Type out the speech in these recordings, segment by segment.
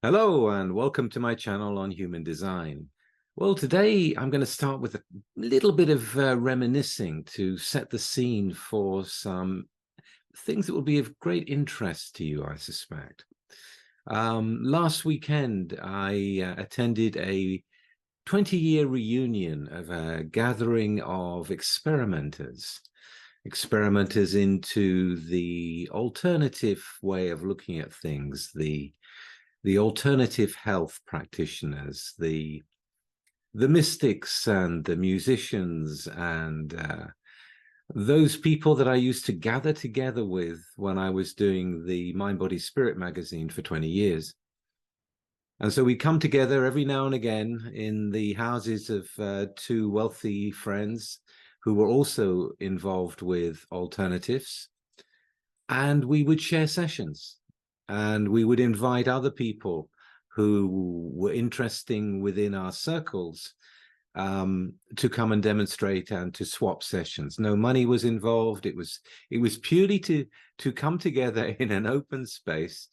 Hello and welcome to my channel on human design. Well, today I'm going to start with a little bit of reminiscing to set the scene for some things that will be of great interest to you, I suspect. Last weekend, I attended a 20-year reunion of a gathering of experimenters into the alternative way of looking at things, the alternative health practitioners, the mystics and the musicians and those people that I used to gather together with when I was doing the Mind, Body, Spirit magazine for 20 years. And so we come together every now and again in the houses of two wealthy friends who were also involved with alternatives, and we would share sessions. And we would invite other people who were interesting within our circles to come and demonstrate and to swap sessions. No money was involved. It was purely to come together in an open space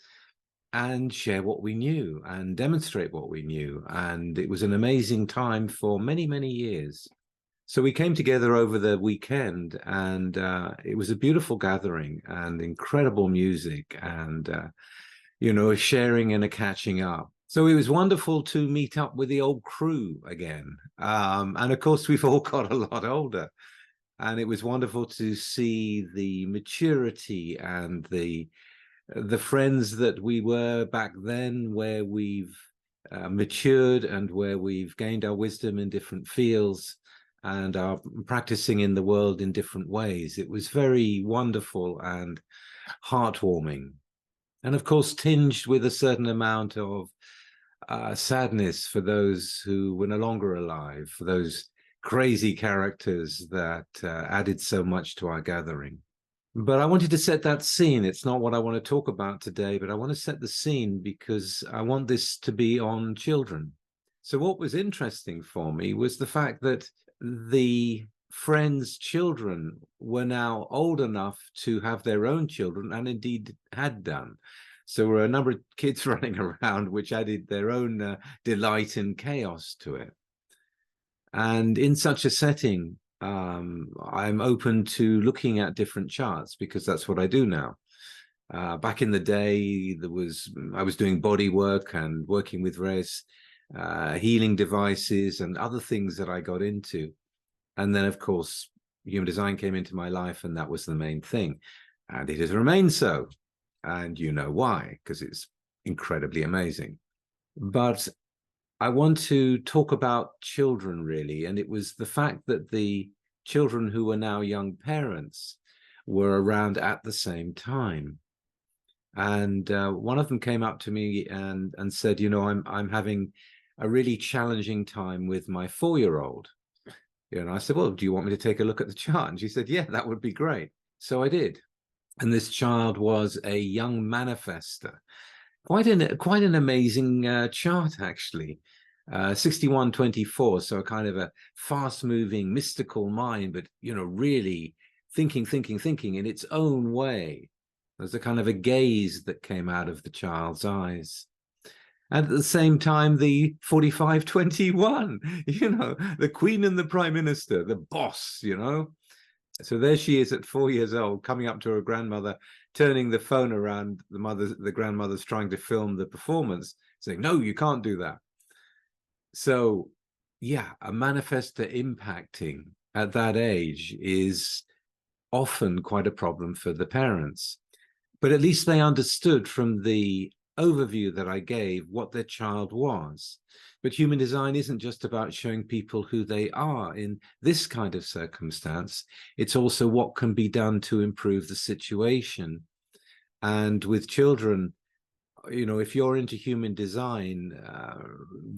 and share what we knew and demonstrate what we knew. And it was an amazing time for many, many years. So we came together over the weekend, and it was a beautiful gathering and incredible music and, a sharing and a catching up. So it was wonderful to meet up with the old crew again. And of course, we've all got a lot older. And it was wonderful to see the maturity and the friends that we were back then, where we've matured and where we've gained our wisdom in different fields and are practicing in the world in different ways. It was very wonderful and heartwarming. And of course, tinged with a certain amount of sadness for those who were no longer alive, for those crazy characters that added so much to our gathering. But I wanted to set that scene. It's not what I want to talk about today, but I want to set the scene because I want this to be on children. So what was interesting for me was the fact that the friends' children were now old enough to have their own children, and indeed had done. So there were a number of kids running around, which added their own delight and chaos to it. And in such a setting, I'm open to looking at different charts because that's what I do now. Back in the day, I was doing body work and working with various healing devices and other things that I got into. And then, of course, human design came into my life, and that was the main thing. And it has remained so. And you know why, because it's incredibly amazing. But I want to talk about children, really. And it was the fact that the children who are now young parents were around at the same time. And one of them came up to me and said, I'm having a really challenging time with my 4-year-old. And I said, well, do you want me to take a look at the chart? And she said, yeah, that would be great. So I did. And this child was a young manifestor. Quite an amazing chart, actually. 6124, so a kind of a fast-moving, mystical mind, but, really thinking in its own way. There's a kind of a gaze that came out of the child's eyes. And at the same time, the 4521, the Queen and the Prime Minister, the boss, So there she is at 4 years old, coming up to her grandmother, turning the phone around. The grandmother's trying to film the performance, saying, no, you can't do that. So, yeah, a manifestor impacting at that age is often quite a problem for the parents. But at least they understood from the overview that I gave what their child was. But human design isn't just about showing people who they are in this kind of circumstance. It's also what can be done to improve the situation. And with children, if you're into human design,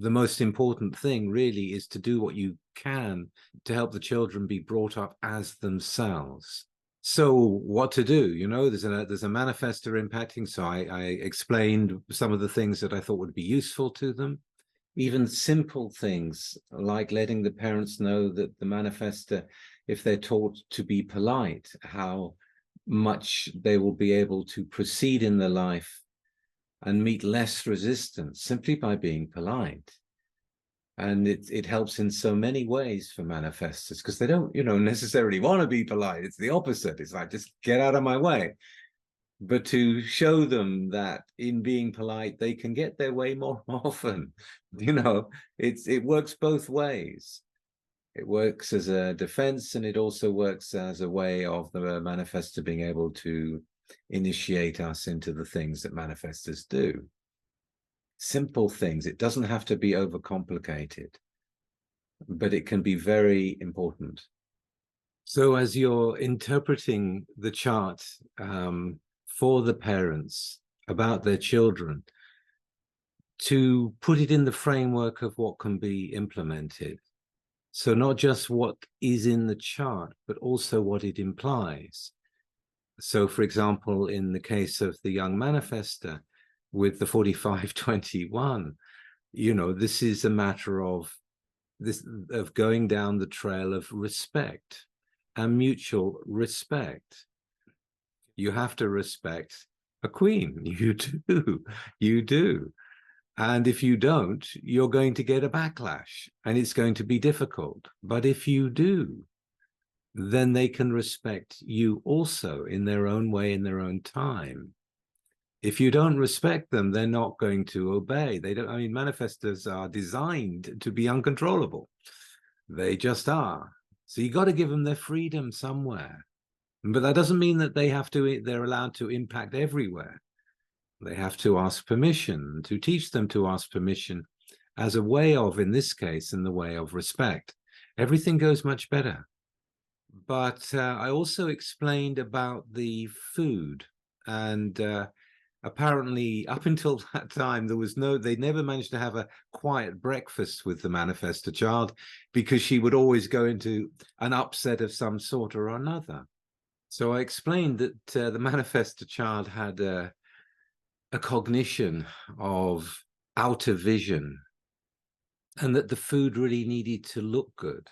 the most important thing really is to do what you can to help the children be brought up as themselves. So what to do? There's a manifestor impacting. So I explained some of the things that I thought would be useful to them. Even simple things like letting the parents know that the manifestor, if they're taught to be polite, how much they will be able to proceed in their life and meet less resistance simply by being polite. And it helps in so many ways for manifestors, because they don't, necessarily want to be polite. It's the opposite. It's like, just get out of my way. But to show them that in being polite, they can get their way more often. It works both ways. It works as a defense, and it also works as a way of the manifestor being able to initiate us into the things that manifestors do. Simple things. It doesn't have to be overcomplicated, but it can be very important. So as you're interpreting the chart for the parents about their children, to put it in the framework of what can be implemented. So not just what is in the chart, but also what it implies. So, for example, in the case of the young manifestor with the 4521, this is a matter of going down the trail of respect and mutual respect. You have to respect a queen. You do. And if you don't, you're going to get a backlash, and it's going to be difficult. But if you do, then they can respect you also in their own way, in their own time. If you don't respect them, they're not going to obey. Manifestors are designed to be uncontrollable. They just are. So you got to give them their freedom somewhere. But that doesn't mean that they're allowed to impact everywhere. They have to ask permission, to teach them to ask permission as a way of, in this case, in the way of respect. Everything goes much better. But I also explained about the food, and apparently up until that time, they never managed to have a quiet breakfast with the manifestor child, because she would always go into an upset of some sort or another. So I explained that the manifestor child had a cognition of outer vision, and that the food really needed to look good.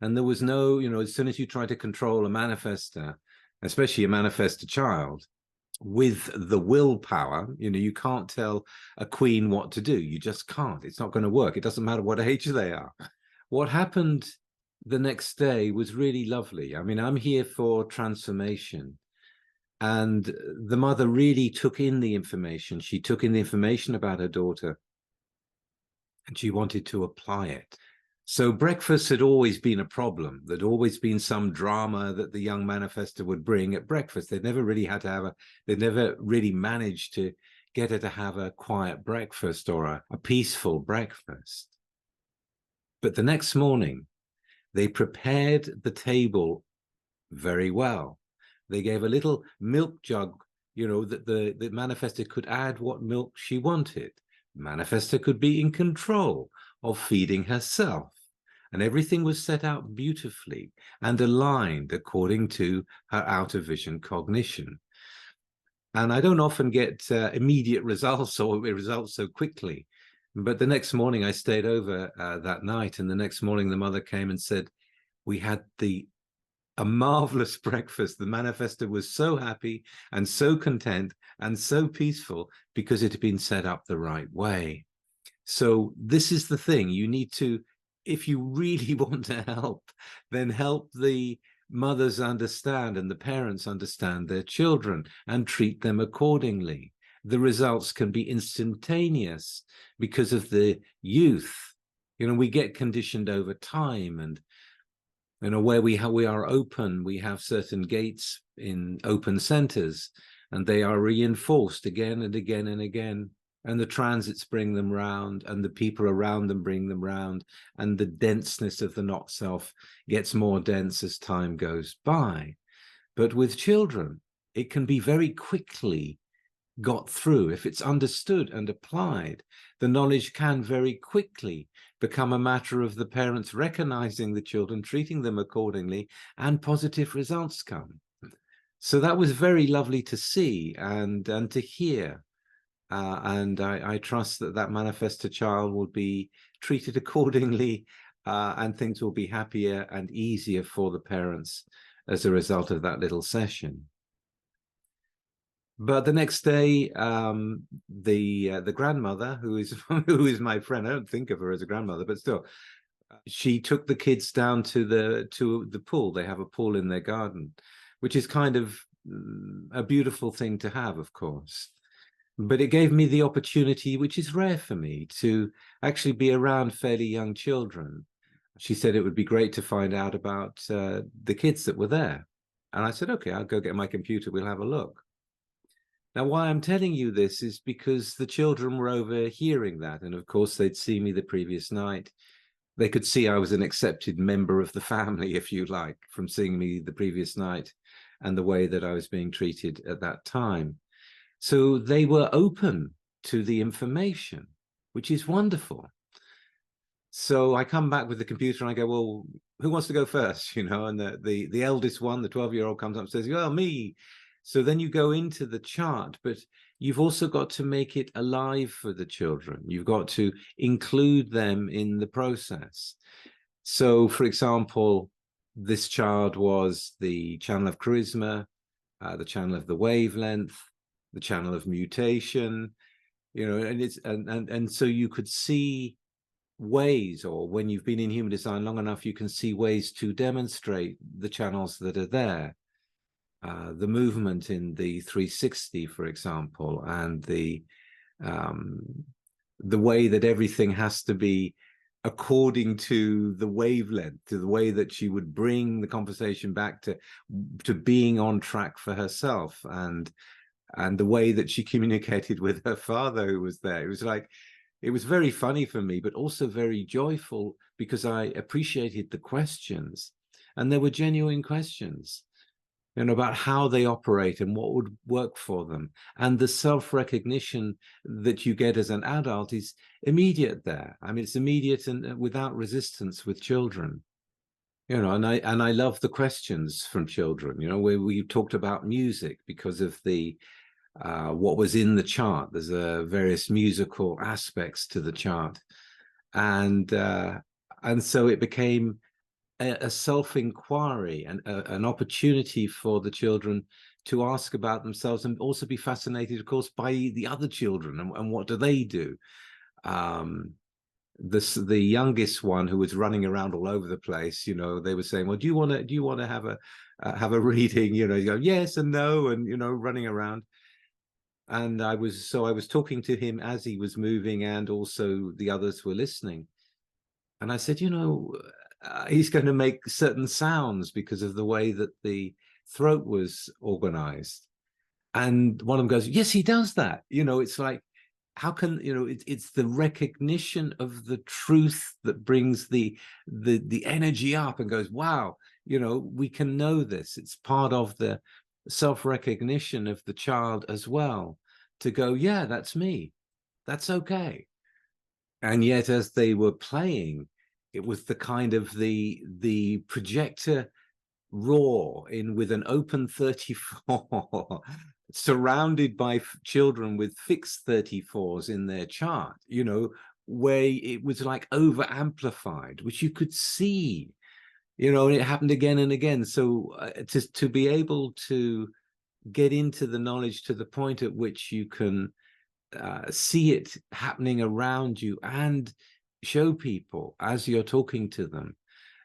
And there was no, as soon as you try to control a manifestor, especially a manifestor child, with the willpower, you can't tell a queen what to do. You just can't. It's not going to work. It doesn't matter what age they are. What happened the next day was really lovely. I'm here for transformation. And the mother really took in the information. She took in the information about her daughter, and she wanted to apply it. So breakfast had always been a problem. There'd always been some drama that the young manifestor would bring at breakfast. They'd never really managed to get her to have a quiet breakfast or a peaceful breakfast. But the next morning, they prepared the table very well. They gave a little milk jug, that the manifestor could add what milk she wanted. The manifestor could be in control of feeding herself. And everything was set out beautifully and aligned according to her outer vision cognition. And I don't often get immediate results or results so quickly. But the next morning I stayed over that night, and the next morning the mother came and said, we had a marvelous breakfast. The manifestor was so happy and so content and so peaceful because it had been set up the right way. So this is the thing. You need to, if you really want to help, then help the mothers understand and the parents understand their children and treat them accordingly. The results can be instantaneous because of the youth. We get conditioned over time, and where we are open, we have certain gates in open centers, and they are reinforced again and again and again. And the transits bring them round, and the people around them bring them round, and the denseness of the not self gets more dense as time goes by. But with children, it can be very quickly got through. If it's understood and applied, the knowledge can very quickly become a matter of the parents recognizing the children, treating them accordingly, and positive results come. So that was very lovely to see and to hear. And I trust that manifestor child will be treated accordingly, and things will be happier and easier for the parents as a result of that little session. But the next day, the grandmother, who is who is my friend, I don't think of her as a grandmother, but still, she took the kids down to the pool. They have a pool in their garden, which is kind of a beautiful thing to have, of course. But it gave me the opportunity, which is rare for me, to actually be around fairly young children. She said it would be great to find out about the kids that were there. And I said, okay, I'll go get my computer. We'll have a look. Now, why I'm telling you this is because the children were overhearing that. And of course, they'd seen me the previous night. They could see I was an accepted member of the family, if you like, from seeing me the previous night and the way that I was being treated at that time. So they were open to the information, which is wonderful. So I come back with the computer and I go, well, who wants to go first? You know, and the eldest one, the 12-year-old, comes up and says, well, me. So then you go into the chart, but you've also got to make it alive for the children. You've got to include them in the process. So, for example, this chart was the channel of charisma, the channel of the wavelength, the channel of mutation, you know, and it's and so you could see ways, or when you've been in human design long enough, you can see ways to demonstrate the channels that are there. The movement in the 360, for example, and the way that everything has to be according to the wavelength, to the way that she would bring the conversation back to being on track for herself, and the way that she communicated with her father who was there. It was like, it was very funny for me, but also very joyful, because I appreciated the questions, and there were genuine questions, you know, about how they operate and what would work for them. And the self-recognition that you get as an adult is immediate there. I mean, it's immediate and without resistance with children. You know, and I love the questions from children, you know, where we talked about music because of the what was in the chart. There's various musical aspects to the chart. And so it became a self-inquiry and an opportunity for the children to ask about themselves, and also be fascinated, of course, by the other children and what do they do. The youngest one, who was running around all over the place, you know, they were saying, well, do you want to have a reading? You know, you go yes and no, and, you know, running around. And I was talking to him as he was moving, and also the others were listening. And I said, you know, he's going to make certain sounds because of the way that the throat was organized. And one of them goes, yes, he does that. You know, it's like, how can, you know, it's the recognition of the truth that brings the energy up and goes, wow, you know, we can know this. It's part of the self-recognition of the child as well, to go, yeah, that's me. That's okay. And yet, as they were playing, it was the kind of the projector raw in with an open 34 surrounded by children with fixed 34s in their chart, you know, where it was like over amplified, which you could see, you know, and it happened again and again. So to be able to get into the knowledge to the point at which you can see it happening around you and show people as you're talking to them,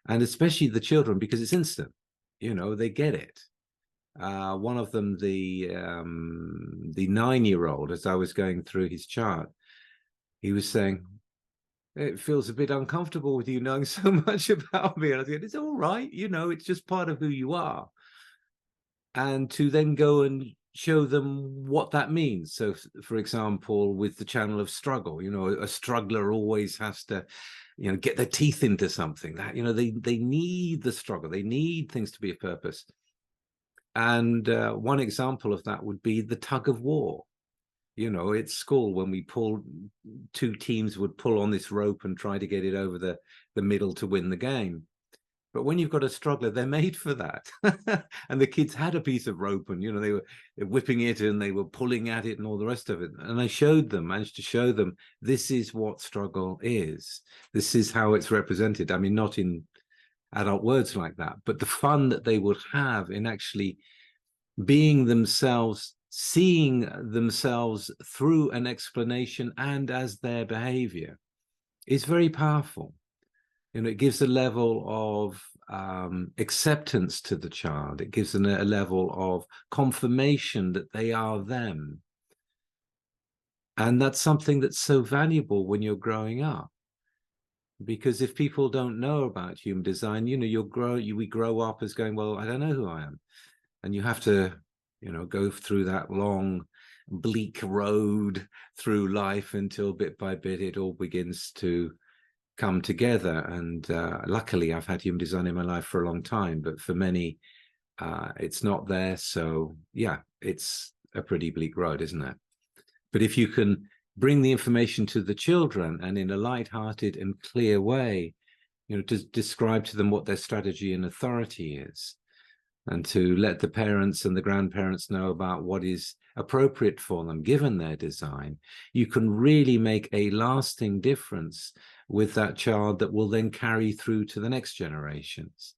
and especially the children, because it's instant, you know, they get it. One of them, the 9-year-old, as I was going through his chart, he was saying, it feels a bit uncomfortable with you knowing so much about me. And I said, it's all right, you know, it's just part of who you are. And to then go and show them what that means. So, for example, with the channel of struggle, you know, a struggler always has to, you know, get their teeth into something. That, you know, they need the struggle. They need things to be a purpose. And one example of that would be the tug of war. You know, at school, when we pulled, two teams would pull on this rope and try to get it over the middle to win the game. But when you've got a struggler, they're made for that. And the kids had a piece of rope, and, you know, they were whipping it and they were pulling at it and all the rest of it. And I managed to show them, this is what struggle is. This is how it's represented. I mean, not in adult words like that, but the fun that they would have in actually being themselves seeing themselves through an explanation and as their behavior is very powerful. It gives a level of acceptance to the child. It gives them a level of confirmation that they are them. And that's something that's so valuable when you're growing up. Because if people don't know about human design, we grow up as going, well, I don't know who I am. And you have to, go through that long, bleak road through life until bit by bit it all begins to come together. And luckily, I've had human design in my life for a long time, but for many, it's not there. So yeah, it's a pretty bleak road, isn't it? But if you can bring the information to the children and in a light-hearted and clear way, to describe to them what their strategy and authority is, and to let the parents and the grandparents know about what is appropriate for them given their design, you can really make a lasting difference with that child that will then carry through to the next generations.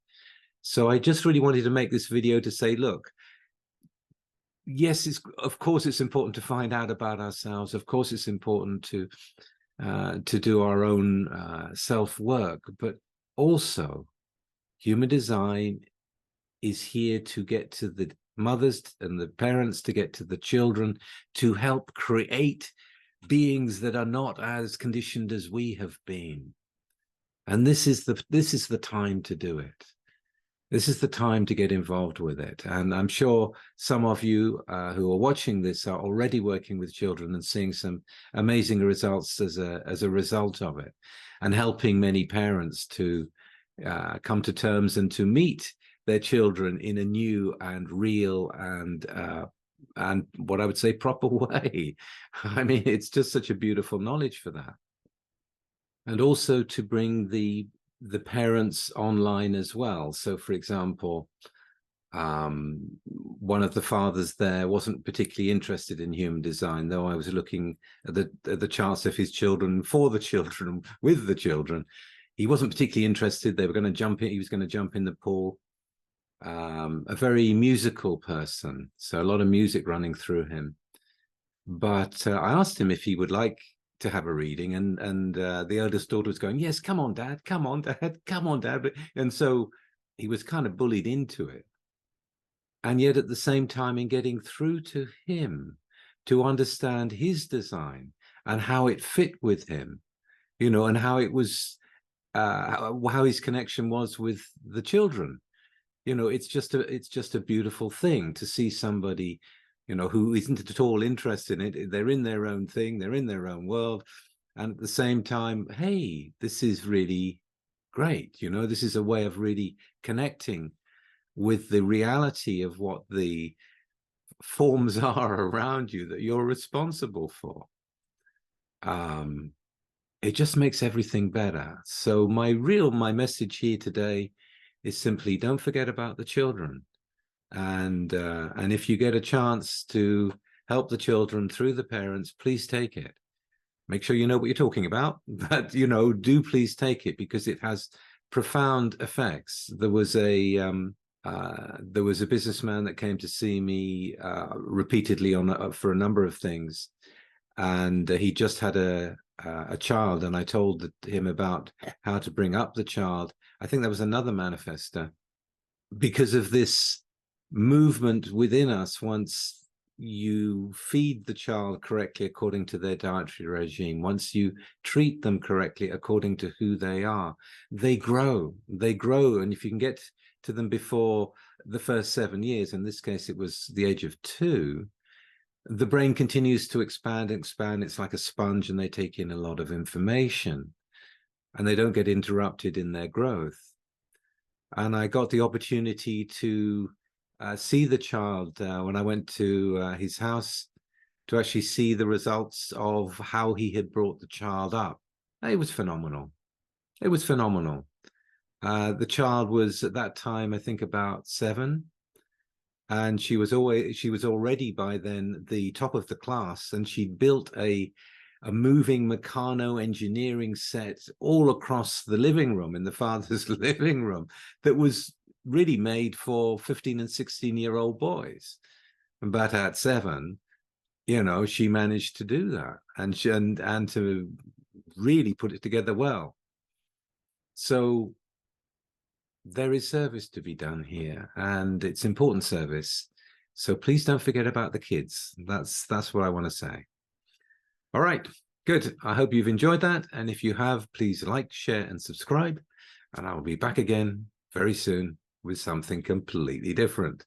So I just really wanted to make this video to say, look, yes, of course it's important to find out about ourselves. Of course it's important to do our own self-work, but also human design is here to get to the mothers and the parents, to get to the children, to help create beings that are not as conditioned as we have been. And this is the time to do it. This is the time to get involved with it. And I'm sure some of you who are watching this are already working with children and seeing some amazing results as a result of it, and helping many parents to come to terms and to meet their children in a new and real and what I would say proper way. I mean, it's just such a beautiful knowledge for that. And also to bring the parents online as well. So for example, one of the fathers there wasn't particularly interested in human design, though I was looking at the charts of his children, for the children, with the children. He wasn't particularly interested. They were going to jump in. He was going to jump in the pool. A very musical person, so a lot of music running through him. But I asked him if he would like to have a reading, and the eldest daughter was going, yes, come on, Dad, come on, Dad, come on, Dad. And so he was kind of bullied into it. And yet at the same time, in getting through to him, to understand his design and how it fit with him, and how it was, how his connection was with the children. It's just a beautiful thing to see somebody, who isn't at all interested in it. They're in their own thing, they're in their own world. And at the same time, hey, this is really great. This is a way of really connecting with the reality of what the forms are around you that you're responsible for. It just makes everything better. So my message here today is simply, don't forget about the children. And if you get a chance to help the children through the parents, please take it. Make sure you know what you're talking about, but do please take it, because it has profound effects. There was a businessman that came to see me repeatedly for a number of things, and he just had a child, and I told him about how to bring up the child. I think there was another manifestor, because of this movement within us. Once you feed the child correctly according to their dietary regime, once you treat them correctly according to who they are, they grow. And if you can get to them before the first 7 years, in this case it was the age of 2, the brain continues to expand and expand. It's like a sponge, and they take in a lot of information, and they don't get interrupted in their growth. And I got the opportunity to see the child when I went to his house, to actually see the results of how he had brought the child up. It was phenomenal. It was phenomenal. The child was at that time, I think, about 7, and she was already by then the top of the class, and she'd built a moving Meccano engineering set all across the living room, in the father's living room, that was really made for 15 and 16-year-old boys. but at 7, you know, she managed to do that, and to really put it together well. So there is service to be done here, and it's important service. So please don't forget about the kids. That's what I want to say. All right, good. I hope you've enjoyed that. And if you have, please like, share, and subscribe. And I'll be back again very soon with something completely different.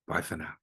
Bye for now.